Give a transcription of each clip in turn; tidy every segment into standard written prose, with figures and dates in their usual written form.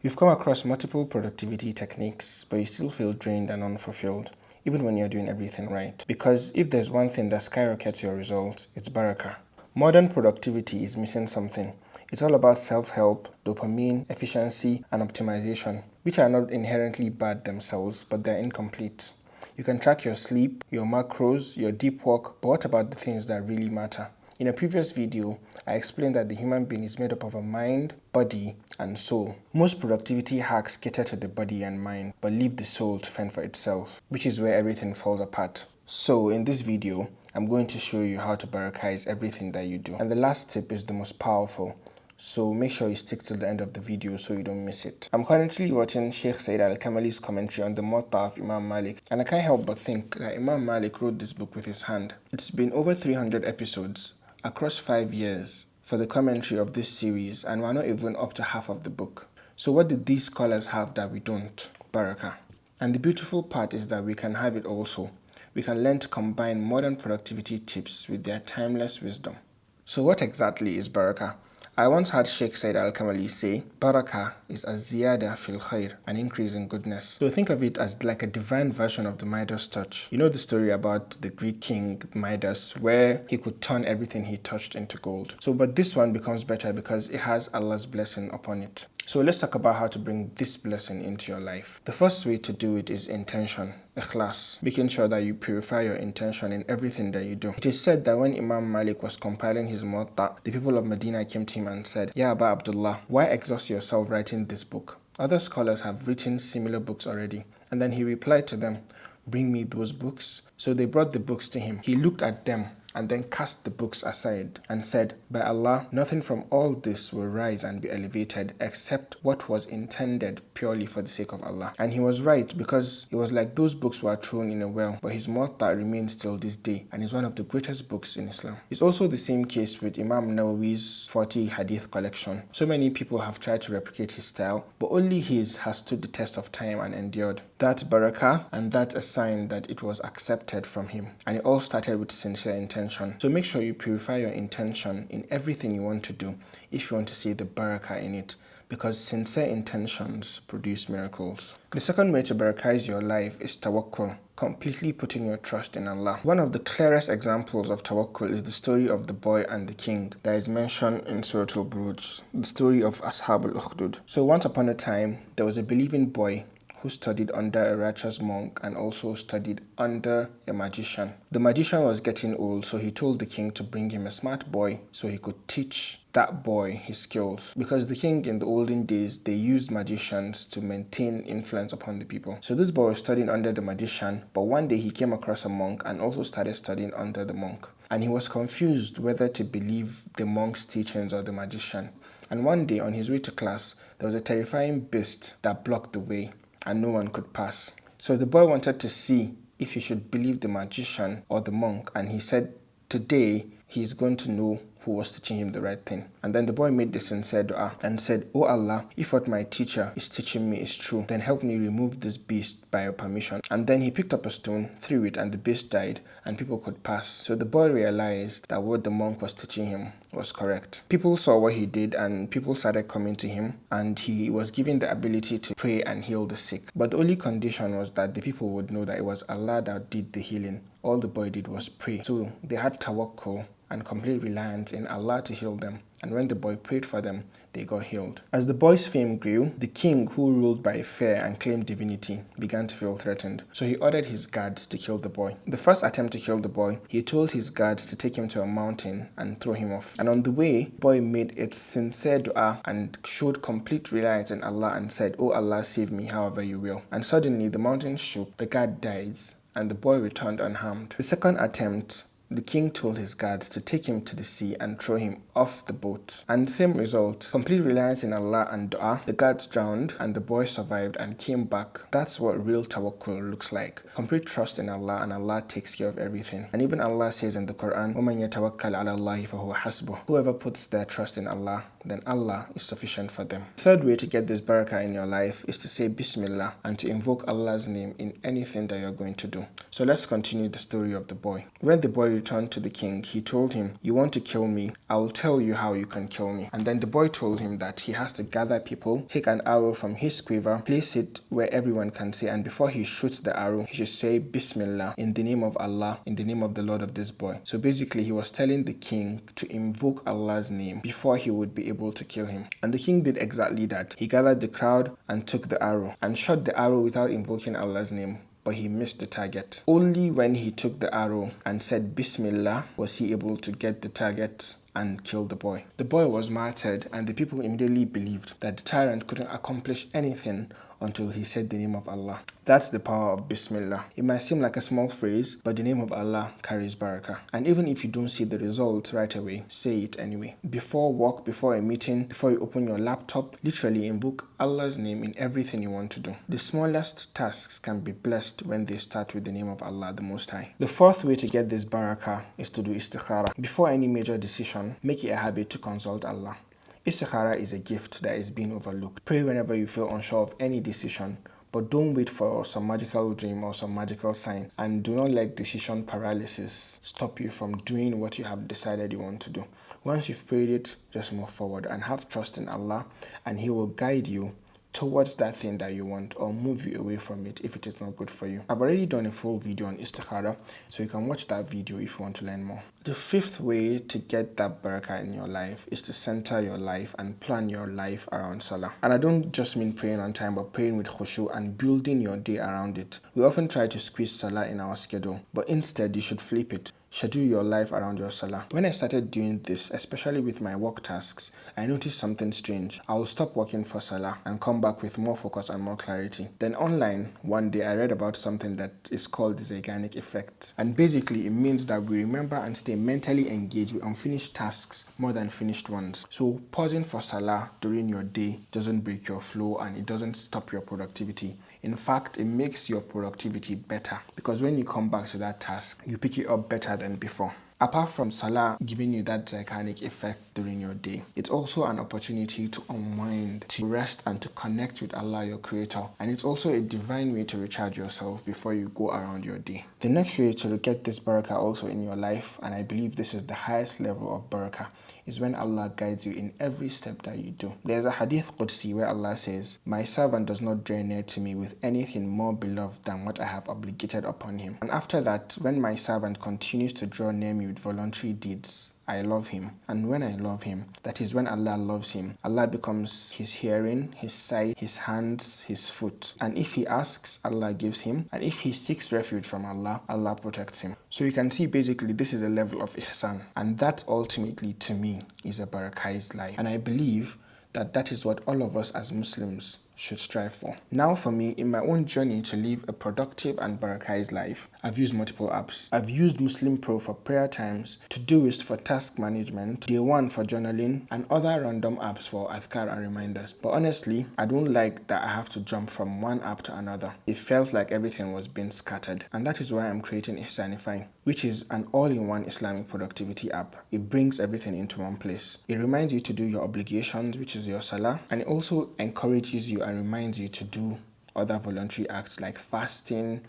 You've come across multiple productivity techniques, but you still feel drained and unfulfilled, even when you're doing everything right. Because if there's one thing that skyrockets your results, it's Barakah. Modern productivity is missing something. It's all about self-help, dopamine, efficiency, and optimization, which are not inherently bad themselves, but they're incomplete. You can track your sleep, your macros, your deep work, but what about the things that really matter? In a previous video, I explained that the human being is made up of a mind, body, and soul. Most productivity hacks cater to the body and mind, but leave the soul to fend for itself, which is where everything falls apart. So in this video, I'm going to show you how to barakize everything that you do. And the last tip is the most powerful. So make sure you stick till the end of the video so you don't miss it. I'm currently watching Sheikh Said Al-Kamali's commentary on the Muwatta of Imam Malik, and I can't help but think that Imam Malik wrote this book with his hand. It's been over 300 episodes across 5 years for the commentary of this series, and we're not even up to half of the book. So what did these scholars have that we don't? Barakah. And the beautiful part is that we can have it also. We can learn to combine modern productivity tips with their timeless wisdom. So what exactly is Barakah? I once heard Sheikh Said Al-Kamali say, Barakah is a ziyada fil khair, an increase in goodness. So think of it as like a divine version of the Midas touch. You know the story about the Greek king Midas, where he could turn everything he touched into gold. But this one becomes better because it has Allah's blessing upon it. So let's talk about how to bring this blessing into your life. The first way to do it is intention, ikhlas, making sure that you purify your intention in everything that you do. It is said that when Imam Malik was compiling his Muwatta, the people of Medina came to him and said, Ya Aba Abdullah, why exhaust yourself writing this book? Other scholars have written similar books already. And then he replied to them, bring me those books. So they brought the books to him. He looked at them and then cast the books aside and said, by Allah, nothing from all this will rise and be elevated except what was intended purely for the sake of Allah. And he was right, because it was like those books were thrown in a well, but his Muwatta remains till this day and is one of the greatest books in Islam. It's also the same case with Imam Nawawi's 40 hadith collection. So many people have tried to replicate his style, but only his has stood the test of time and endured. That's Barakah, and that's a sign that it was accepted from him. And it all started with sincere intention. So make sure you purify your intention in everything you want to do if you want to see the barakah in it, because sincere intentions produce miracles. The second way to barakize your life is tawakkul, completely putting your trust in Allah. One of the clearest examples of tawakkul is the story of the boy and the king that is mentioned in Surah Al-Buruj, the story of Ashab al-Ukhdud. So once upon a time, there was a believing boy who studied under a righteous monk and also studied under a magician. The magician was getting old, so he told the king to bring him a smart boy so he could teach that boy his skills. Because the king in the olden days, they used magicians to maintain influence upon the people. So this boy was studying under the magician, but one day he came across a monk and also started studying under the monk. And he was confused whether to believe the monk's teachings or the magician. And one day on his way to class, there was a terrifying beast that blocked the way, and no one could pass. So the boy wanted to see if he should believe the magician or the monk, and he said today he is going to know who was teaching him the right thing. And then the boy made the sincere dua and said, Oh Allah, if what my teacher is teaching me is true, then help me remove this beast by your permission. And then he picked up a stone, threw it, and the beast died, and people could pass. So the boy realized that what the monk was teaching him was correct. People saw what he did, and people started coming to him, and he was given the ability to pray and heal the sick. But the only condition was that the people would know that it was Allah that did the healing. All the boy did was pray. So they had tawakkul and complete reliance in Allah to heal them. And when the boy prayed for them, they got healed. As the boy's fame grew, the king, who ruled by fear and claimed divinity, began to feel threatened. So he ordered his guards to kill the boy. The first attempt to kill the boy, he told his guards to take him to a mountain and throw him off. And on the way, the boy made its sincere dua and showed complete reliance in Allah and said, Oh Allah, save me however you will. And suddenly the mountain shook, the guard died, and the boy returned unharmed. The second attempt, the king told his guards to take him to the sea and throw him off the boat. And same result, complete reliance in Allah and dua. The guards drowned and the boy survived and came back. That's what real tawakkul looks like. Complete trust in Allah, and Allah takes care of everything. And even Allah says in the Quran, وَمَنْ يَتَوَكَّلْ عَلَى اللَّهِ فَهُوَ حَسْبُهُ. Whoever puts their trust in Allah, then Allah is sufficient for them. The third way to get this barakah in your life is to say Bismillah and to invoke Allah's name in anything that you're going to do. So let's continue the story of the boy. When the boy returned to the king, he told him, "You want to kill me? I'll tell you how you can kill me." And then the boy told him that he has to gather people, take an arrow from his quiver, place it where everyone can see, and before he shoots the arrow, he should say Bismillah, in the name of Allah, in the name of the Lord of this boy. So basically, he was telling the king to invoke Allah's name before he would be able to kill him. And the king did exactly that. He gathered the crowd and took the arrow and shot the arrow without invoking Allah's name, but he missed the target. Only when he took the arrow and said Bismillah was he able to get the target and kill the boy. The boy was martyred, and the people immediately believed that the tyrant couldn't accomplish anything until he said the name of Allah. That's the power of Bismillah. It might seem like a small phrase, but the name of Allah carries barakah. And even if you don't see the results right away, say it anyway. Before work, before a meeting, before you open your laptop, literally invoke Allah's name in everything you want to do. The smallest tasks can be blessed when they start with the name of Allah, the Most High. The fourth way to get this barakah is to do istikhara. Before any major decision, make it a habit to consult Allah. Istikhara is a gift that is being overlooked. Pray whenever you feel unsure of any decision, but don't wait for some magical dream or some magical sign, and do not let decision paralysis stop you from doing what you have decided you want to do. Once you've prayed it, just move forward and have trust in Allah, and He will guide you towards that thing that you want or move you away from it if it is not good for you. I've already done a full video on istikhara, so you can watch that video if you want to learn more. The fifth way to get that barakah in your life is to center your life and plan your life around Salah. And I don't just mean praying on time, but praying with khushu and building your day around it. We often try to squeeze Salah in our schedule, but instead you should flip it. Schedule your life around your Salah. When I started doing this, especially with my work tasks, I noticed something strange. I will stop working for Salah and come back with more focus and more clarity. Then online, one day I read about something that is called the Zeigarnik Effect. And basically, it means that we remember and stay mentally engaged with unfinished tasks more than finished ones. So pausing for Salah during your day doesn't break your flow and it doesn't stop your productivity. In fact, it makes your productivity better because when you come back to that task, you pick it up better than before. Apart from Salah giving you that Zeigarnik effect during your day, it's also an opportunity to unwind, to rest and to connect with Allah, your creator. And it's also a divine way to recharge yourself before you go around your day. The next way to get this barakah also in your life, and I believe this is the highest level of barakah, is when Allah guides you in every step that you do. There's a hadith Qudsi where Allah says, "My servant does not draw near to me with anything more beloved than what I have obligated upon him." And after that, when my servant continues to draw near me with voluntary deeds, I love him. And when I love him, that is when Allah loves him. Allah becomes his hearing, his sight, his hands, his foot. And if he asks, Allah gives him. And if he seeks refuge from Allah, Allah protects him. So you can see basically this is a level of ihsan. And that ultimately to me is a barakized life. And I believe that that is what all of us as Muslims should strive for. Now for me, in my own journey to live a productive and barakized life, I've used multiple apps. I've used Muslim Pro for prayer times, Todoist for task management, Day One for journaling, and other random apps for adhkar and reminders. But honestly, I don't like that I have to jump from one app to another. It felt like everything was being scattered. And that is why I'm creating Ihsanify, which is an all-in-one Islamic productivity app. It brings everything into one place. It reminds you to do your obligations, which is your Salah, and it also encourages you and reminds you to do other voluntary acts like fasting,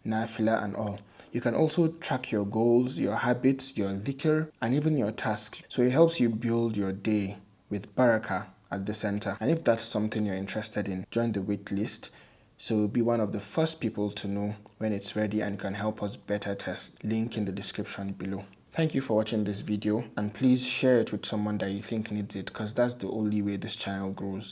nafila and all. You can also track your goals, your habits, your dhikr, and even your tasks. So it helps you build your day with barakah at the center. And if that's something you're interested in, join the wait list. So be one of the first people to know when it's ready and can help us better test. Link in the description below. Thank you for watching this video, and please share it with someone that you think needs it, because that's the only way this channel grows.